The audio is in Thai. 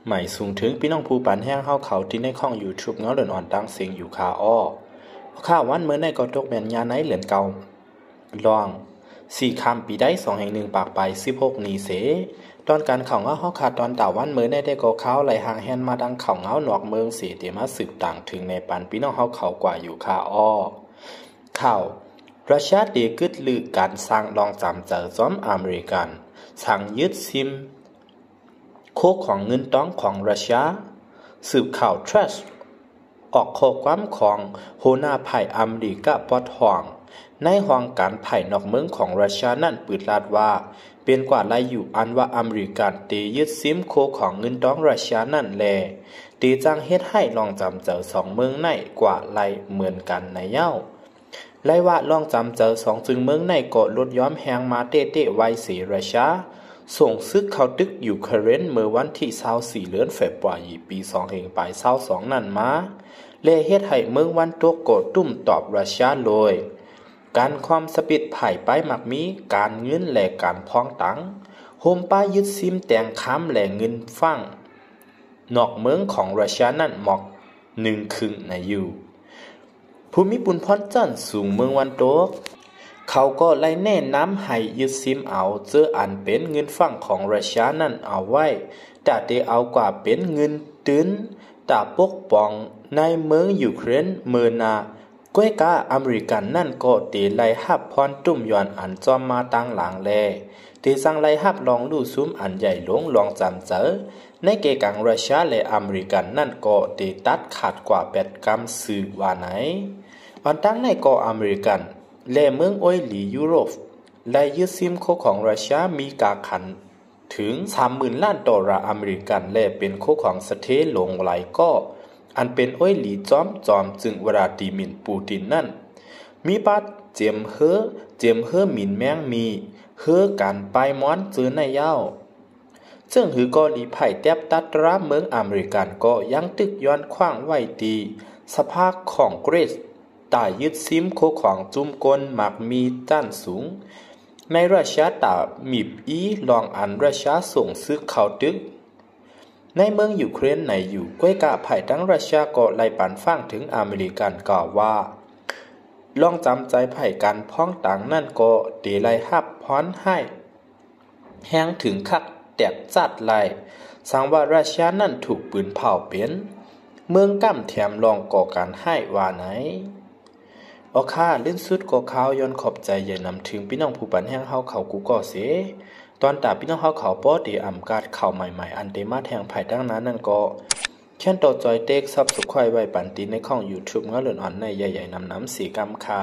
หมายสูงถึงพี่น้องผู้ปันแห้งเฮาเขาที่ในข้อง YouTube เงาเดินอ่อนตั้งเสียงอยู่คาอ้อข้าวันเมื่อในก็ตกแม่นยาในเหลือนเก่าลอง4คำปีได้2แห่ง1ปากไป16นี้เสตอนการเข้าเงาเฮาขาดตอนตาวันเมื่อในได้ก็เข้าไหลห่างแฮนมาดังเข้าเงาหนอกเมืองเสียเตมาสืบต่างถึงในปันพี่น้องเฮาเขากว่าอยู่คาอ้อข่าวรัสเซียเดกึดลือการสร้างลองจำเจอซ้อมอเมริกันสั่งยึดซิมโคของเงินต้องของรัสเซียสืบข่าวทรัสออกข้อความของโฮนาไผ่อเมริกาปอดห่องในห้องการไผ่นอกเมืองของรัสเซียนั่นปืดลาดว่าเป็นกว่าไล่อยู่อันว่าอเมริกันตียึดซิมโคของเงินต้องรัสเซียนั่นแลตีจ้างเฮ็ดให้ลองจำเจอ2เมืองในกว่าไล่เหมือนกันในเย้าไล่ว่าลองจำเจอ2จึงเมืองในก็ลดย้อมแหงมาเต้ๆไว้สีรัสเซียส่งซึกเข้าตึกยูเครนเมื่อวันที่24เดือนเฟบรุยปี2022นั่นมาและเฮ็ดให้เมืองวันตกโกตุ้มตอบรัสเซียเลยการความสปิดไผ่ไปมักมีการเงินและการพ้องตังโฮมป้ายึดซิมแต่งค้ำและเงินฟังนอกเมืองของรัสเซียนั่นหมอก1ครึ่งในอยู่ภูมิปุณพรจันทร์สูงเมืองวันตกเขาก็ไล่แนะนำให้ยึดซิมเอาเจออันเป็นเงินฝั่งของรัสเซียนั่นเอาไว้แต่เตเอากว่าเป็นเงินตื้นแต่ปกป้องในเมืองยูเครนเมื่อนาก้วยกาอเมริกันนั่นก็เตไล่ฮับพรตุ่มยอนอันจอมมาตั้งหลังแลเตสั่งไล่ฮับลองลู่ซุ้มอันใหญ่หลวงลองจำเจอในเกกังรัสเซียและอเมริกันนั่นก็เตตัดขาดกว่า8 กำสื่อว่าไหนอันตั้งในก็อเมริกันและเมืองออยลียุโรปและยึดซิมโคของรัสเซียมีกาขันถึง 30,000 ล้านดอลลาร์อเมริกันและเป็นโคของสเทลงไหลก็อันเป็นออยลีจอมจึงวลาดิเมียร์ปูตินนั่นมีปัดเจียมเฮอหมินแมงมีเฮอการไปม้อนเจอในเย้าซึ่งหือก็ลีไผ่แทบตัดราเมืองอเมริกันก็ยังตึกย้อนขว้างไว้ดีสภาพของเกรซตายึดซิมโคของจุ่มกลมักมีต้านสูงในรัสเซียตามีบลองอันรัสเซียส่งซึกเข้าตึกในเมืองยูเครนในอยู่ก้วยกะไผ่ทั้งรัสเซียก็ไล่ปันฟังถึงอเมริกันกล่าวว่าลองจำใจไผ่กันพ้องต่างนั่นก็ตีไล่ฮับพรให้แห้งถึงคักแตกจัดไล่สังว่ารัสเซียนั่นถูกปืนเผาเป็นเมืองก้ำแถมลองก่อการให้ว่าไหนออค่าลื่นสุดก็เขาย้อนขอบใจอย่านำถึงพี่น้องผู้ปันแห้งเฮาเขากูก็เสตอนตาพี่น้องเฮาเขาป้อเตอำกาดเข่าใหม่ๆอันเตมาแทงไผ่ดังนั้นนั่นก็แค่นต่อจอยเต็กซับสุขไว้ปันตีในข้อง YouTube เงาเลือนอ่อนในใหญ่ๆนำสีกำคา